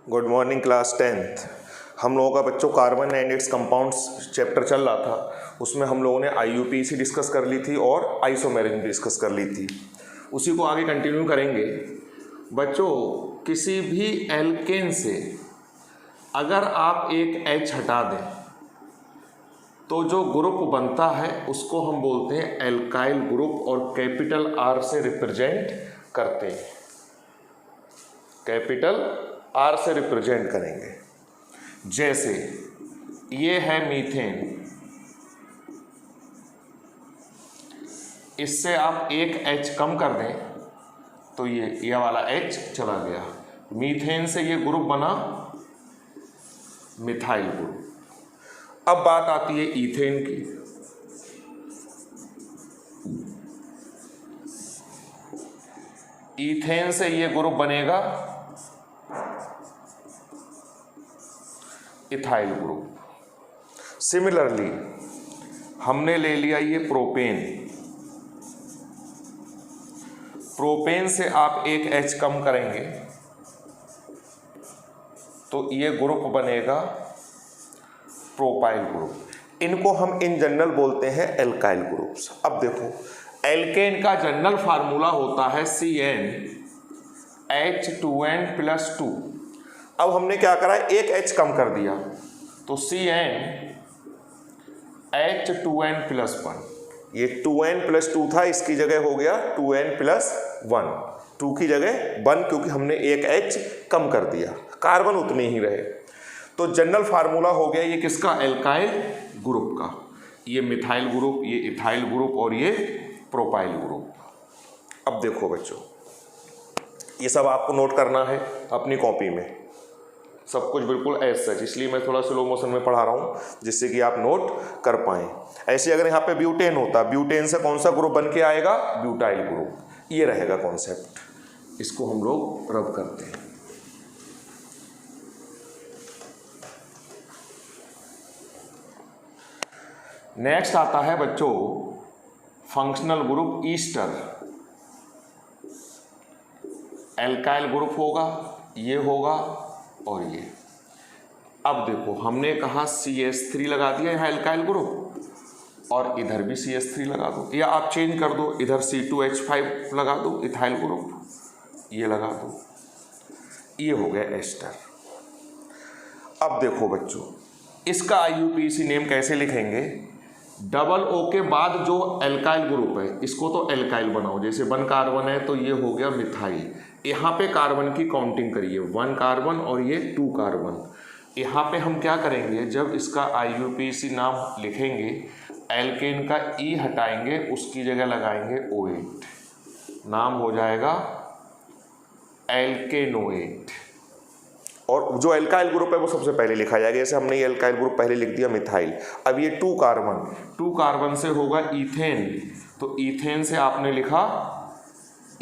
Good morning class 10th। हम लोगों का बच्चों carbon and it's compounds chapter चल रहा था। उसमें हम लोगों ने IUPAC डिस्कस कर ली थी और आइसोमेरिज्म डिस्कस कर ली थी। उसी को आगे कंटिन्यू करेंगे। बच्चों किसी भी एल्केन से अगर आप एक H हटा दें तो जो ग्रुप बनता है उसको हम बोलते हैं एल्काइल ग्रुप और कैपिटल R से रिप्रेजेंट करते हैं। कैपिटल R से रिप्रेजेंट करेंगे। जैसे ये है मीथेन, इससे आप एक H कम कर दें तो ये वाला H चला गया। मीथेन से ये ग्रुप बना मिथाइल ग्रुप। अब बात आती है ईथेन की। ईथेन से ये ग्रुप बनेगा इथाइल ग्रुप। सिमिलरली हमने ले लिया ये प्रोपेन। प्रोपेन से आप एक H कम करेंगे तो ये ग्रुप बनेगा प्रोपाइल ग्रुप। इनको हम इन जनरल बोलते हैं एल्काइल ग्रुप्स। अब देखो एल्केन का जनरल फार्मूला होता है CnH2n+2। अब हमने क्या करा, एक H कम कर दिया तो CnH2n+1। ये 2n+2 था, इसकी जगह हो गया 2n+1। 2 की जगह 1 क्योंकि हमने एक H कम कर दिया, कार्बन उतने ही रहे। तो जनरल फार्मूला हो गया ये किसका, एल्काइल ग्रुप का। ये मिथाइल ग्रुप, ये इथाइल ग्रुप और ये प्रोपाइल ग्रुप। अब देखो बच्चों ये सब आपको नोट करना है अपनी कॉपी में, सब कुछ बिल्कुल एज सच। इसलिए मैं थोड़ा स्लो मोशन में पढ़ा रहा हूँ जिससे कि आप नोट कर पाएँ। ऐसे अगर यहाँ पे ब्यूटेन होता, ब्यूटेन से कौन सा ग्रुप बन के आएगा, ब्यूटाइल ग्रुप। ये रहेगा कॉन्सेप्ट। इसको हम लोग रब करते हैं। नेक्स्ट आता है बच्चों functional group Easter. Alkyl group होगा, ये होगा और ये। अब देखो हमने कहा CH3 लगा दिया यहाँ एल्काइल ग्रुप और इधर भी CH3 लगा दो, या आप चेंज कर दो, इधर C2H5 लगा दो इथाइल ग्रुप, ये लगा दो, ये हो गया एस्टर। अब देखो बच्चों इसका IUPAC नेम कैसे लिखेंगे, डबल O के बाद जो एल्काइल ग्रुप है इसको तो एल्काइल बनाओ। जैसे 1 कार्बन है तो ये हो गया मिथाइल। यहाँ पे कार्बन की काउंटिंग करिए, 1 कार्बन और ये 2 कार्बन। यहाँ पे हम क्या करेंगे, जब इसका IUPAC नाम लिखेंगे एल्केन का E हटाएंगे, उसकी जगह लगाएंगे OH, नाम हो जाएगा एल्केनोएट। और जो एल्काइल ग्रुप है वो सबसे पहले लिखा जाएगा। जैसे हमने ये एल्काइल ग्रुप पहले लिख दिया मिथाइल। अब ये 2 कार्बन से होगा ईथेन, तो ईथेन से आपने लिखा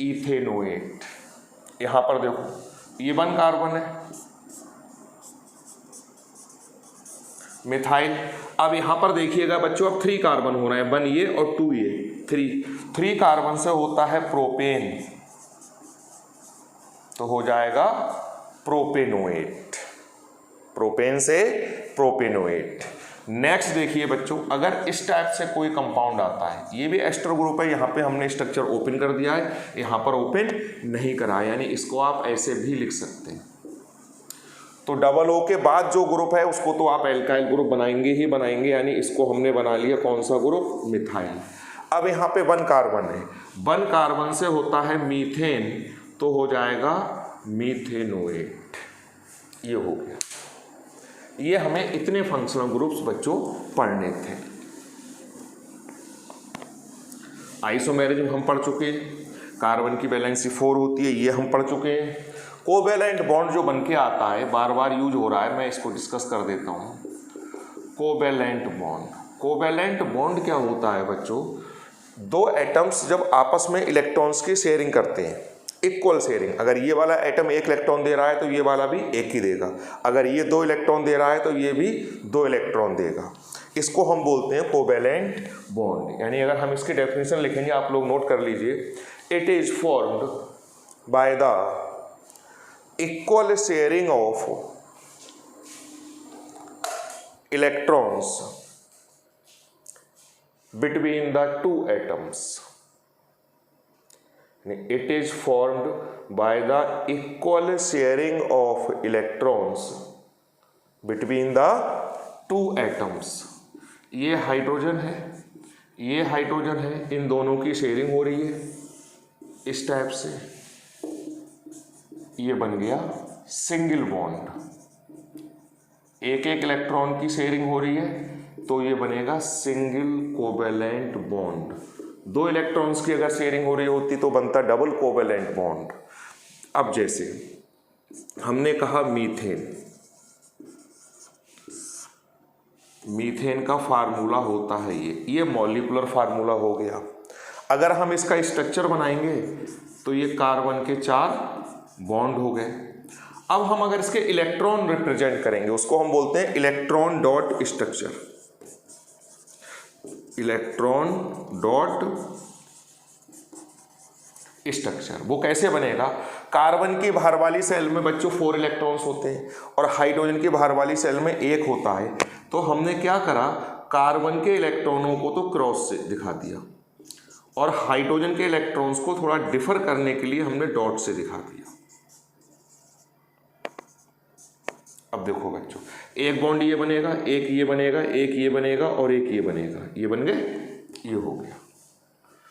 इथेनोएट। यहाँ पर देखो ये 1 कार्बन है मिथाइल। अब यहाँ पर देखिएगा बच्चों अब 3 कार्बन हो रहे हैं, 1 ये और 2 ये, 3 कार्बन से होता है प्रोपेन, तो हो जाएगा प्रोपेनोएट। प्रोपेन से प्रोपेनोएट। नेक्स्ट देखिए बच्चों अगर इस टाइप से कोई कंपाउंड आता है, ये भी एस्टर ग्रुप है, यहाँ पे हमने स्ट्रक्चर ओपन कर दिया है, यहाँ पर ओपन नहीं करा, यानी इसको आप ऐसे भी लिख सकते हैं। तो डबल O के बाद जो ग्रुप है उसको तो आप एल्काइल ग्रुप बनाएंगे ही बनाएंगे, यानी इसको हमने बना लिया कौन सा ग्रुप, मिथाइल। अब यहाँ पे 1 कार्बन है, 1 कार्बन से होता है मीथेन, तो हो जाएगा मीथेनोएट। ये हो गया। ये हमें इतने फंक्शनल ग्रुप्स बच्चों पढ़ने थे। आइसोमेरिज्म हम पढ़ चुके हैं, कार्बन की वैलेंसी 4 होती है, ये हम पढ़ चुके हैं। कोवेलेंट बॉन्ड जो बन के आता है, बार बार यूज हो रहा है, मैं इसको डिस्कस कर देता हूँ। कोवेलेंट बॉन्ड, कोवेलेंट बॉन्ड क्या होता है बच्चों, 2 एटम्स जब आपस में इलेक्ट्रॉन्स की शेयरिंग करते हैं, इक्वल शेयरिंग। अगर ये वाला एटम 1 इलेक्ट्रॉन दे रहा है तो ये वाला भी 1 ही देगा। अगर ये 2 इलेक्ट्रॉन दे रहा है तो ये भी 2 इलेक्ट्रॉन देगा। इसको हम बोलते हैं कोवेलेंट बॉन्ड। यानी अगर हम इसकी डेफिनेशन लिखेंगे, आप लोग नोट कर लीजिए, it is formed by the equal sharing of electrons between the two atoms, it is formed by the equal sharing of electrons between the two atoms। ये हाइड्रोजन है, ये हाइड्रोजन है, इन दोनों की शेयरिंग हो रही है इस टाइप से, ये बन गया सिंगल बॉन्ड। एक एक इलेक्ट्रॉन की शेयरिंग हो रही है तो ये बनेगा सिंगल कोवेलेंट बॉन्ड। दो इलेक्ट्रॉन्स की अगर शेयरिंग हो रही होती तो बनता डबल कोवेलेंट बॉन्ड। अब जैसे हमने कहा मीथेन, मीथेन का फार्मूला होता है ये मॉलिक्यूलर फार्मूला हो गया। अगर हम इसका स्ट्रक्चर बनाएंगे तो ये कार्बन के 4 बॉन्ड हो गए। अब हम अगर इसके इलेक्ट्रॉन रिप्रेजेंट करेंगे उसको हम बोलते हैं electron dot structure. Electron dot structure वो कैसे बनेगा? कार्बन की बाहर वाली सेल में बच्चों 4 इलेक्ट्रॉन्स होते हैं और हाइड्रोजन की बाहर वाली सेल में 1 होता है। तो हमने क्या करा, कार्बन के इलेक्ट्रॉनों को तो क्रॉस से दिखा दिया और हाइड्रोजन के इलेक्ट्रॉन्स को थोड़ा डिफर करने के लिए हमने डॉट से दिखा दिया। अब देखो बच्चों, एक बॉन्ड ये बनेगा, एक ये बनेगा, एक ये बनेगा और एक ये बनेगा, ये बन गए, ये हो गया।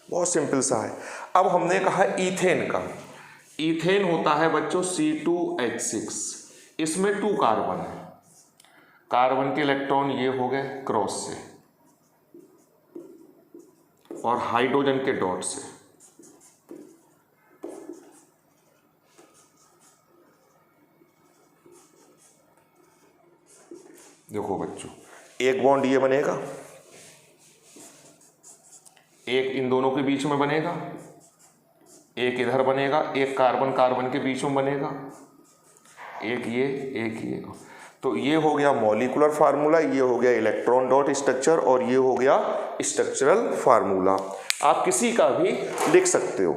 बहुत सिंपल सा है। अब हमने कहा ईथेन का, ईथेन होता है बच्चों C2H6, इसमें 2 कार्बन है, कार्बन के इलेक्ट्रॉन ये हो गए क्रॉस से और हाइड्रोजन के डॉट से। देखो बच्चों, एक बॉन्ड ये बनेगा, एक इन दोनों के बीच में बनेगा, एक इधर बनेगा, एक कार्बन कार्बन के बीच में बनेगा, एक ये। तो ये हो गया मॉलिक्यूलर फार्मूला, ये हो गया इलेक्ट्रॉन डॉट स्ट्रक्चर और ये हो गया स्ट्रक्चरल फार्मूला। आप किसी का भी लिख सकते हो,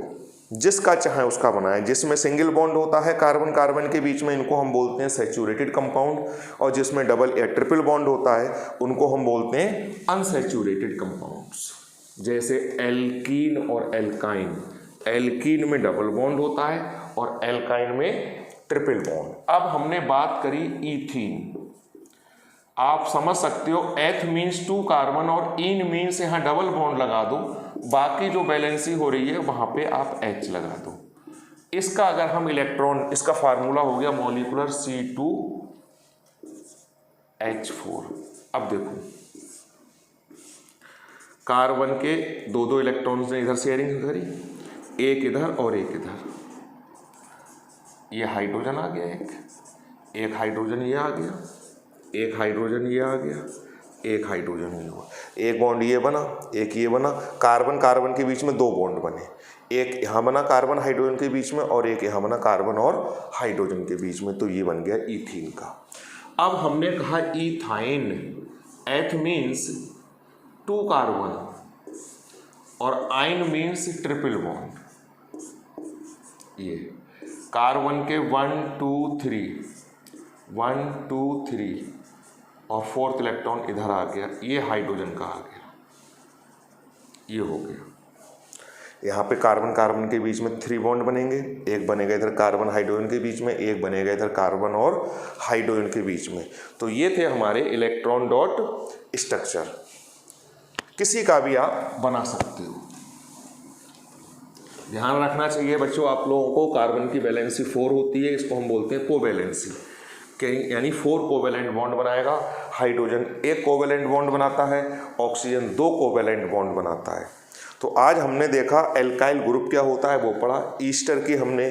जिसका चाहे उसका बनाएं। जिसमें सिंगल बॉन्ड होता है कार्बन कार्बन के बीच में, इनको हम बोलते हैं सैचुरेटेड कंपाउंड, और जिसमें डबल या ट्रिपल बॉन्ड होता है उनको हम बोलते हैं अनसैचुरेटेड कंपाउंड्स। जैसे एल्कीन और एल्काइन, एल्कीन में डबल बॉन्ड होता है और एल्काइन में ट्रिपल बॉन्ड। अब हमने बात करी ईथीन, आप समझ सकते हो एथ मीन्स 2 कार्बन और इन मीन्स यहाँ डबल बॉन्ड लगा दो, बाकी जो बैलेंसी हो रही है वहाँ पे आप H लगा दो। इसका अगर हम इलेक्ट्रॉन, इसका फार्मूला हो गया मॉलिक्यूलर C2H4। अब देखो, कार्बन के 2 इलेक्ट्रॉन्स ने इधर शेयरिंग करी, एक इधर और एक इधर, ये हाइड्रोजन आ गया, एक हाइड्रोजन ये आ गया, एक हाइड्रोजन ये आ गया, एक हाइड्रोजन ये हुआ, एक बॉन्ड ये बना, एक ये बना, कार्बन कार्बन के बीच में 2 बॉन्ड बने, एक यहाँ बना कार्बन हाइड्रोजन के बीच में और एक यहाँ बना कार्बन और हाइड्रोजन के बीच में, तो ये बन गया ईथीन का। अब हमने कहा ईथाइन, एथ मीन्स 2 कार्बन और आइन मीन्स ट्रिपल बॉन्ड। ये कार्बन के 1 2 3 और 4th इलेक्ट्रॉन इधर आ गया, ये हाइड्रोजन का आ गया, ये हो गया। यहाँ पे कार्बन कार्बन के बीच में 3 बॉन्ड बनेंगे, एक बनेगा इधर कार्बन हाइड्रोजन के बीच में, एक बनेगा इधर कार्बन और हाइड्रोजन के बीच में। तो ये थे हमारे इलेक्ट्रॉन डॉट स्ट्रक्चर। किसी का भी आप बना सकते हो। ध्यान रखना चाहिए बच्चों आप लोगों को, कार्बन की वैलेंसी 4 होती है, इसको हम बोलते हैं कोवैलेंसी, यानी 4 कोवैलेंट बॉन्ड बनाएगा। हाइड्रोजन 1 कोवैलेंट बॉन्ड बनाता है, ऑक्सीजन 2 कोवैलेंट बॉन्ड बनाता है। तो आज हमने देखा एल्काइल ग्रुप क्या होता है वो पढ़ा, ईस्टर की हमने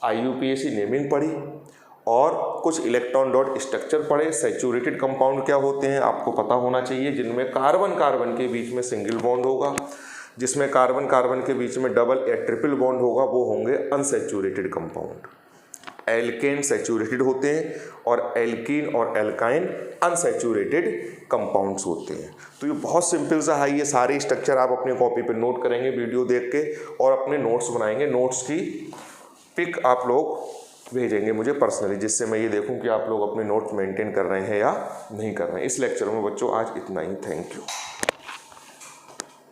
IUPAC नेमिंग पढ़ी और कुछ इलेक्ट्रॉन डॉट स्ट्रक्चर पढ़े। सैचुरेटेड कंपाउंड क्या होते हैं आपको पता होना चाहिए, जिनमें कार्बन कार्बन के बीच में सिंगल बॉन्ड होगा, जिसमें कार्बन कार्बन के बीच में डबल या ट्रिपल बॉन्ड होगा, वो होंगे अनसैचुरेटेड कंपाउंड। एल्केन सैचुरेटेड होते हैं और एल्कीन और एल्काइन अनसैचुरेटेड कंपाउंड्स होते हैं। तो ये बहुत सिंपल सा है, ये सारे स्ट्रक्चर आप अपनी कॉपी पे नोट करेंगे वीडियो देख के और अपने नोट्स बनाएंगे। नोट्स की पिक आप लोग भेजेंगे मुझे पर्सनली, जिससे मैं ये देखूं कि आप लोग अपने नोट्स मेंटेन कर रहे हैं या नहीं कर रहे हैं। इस लेक्चर में बच्चों आज इतना ही। Thank you.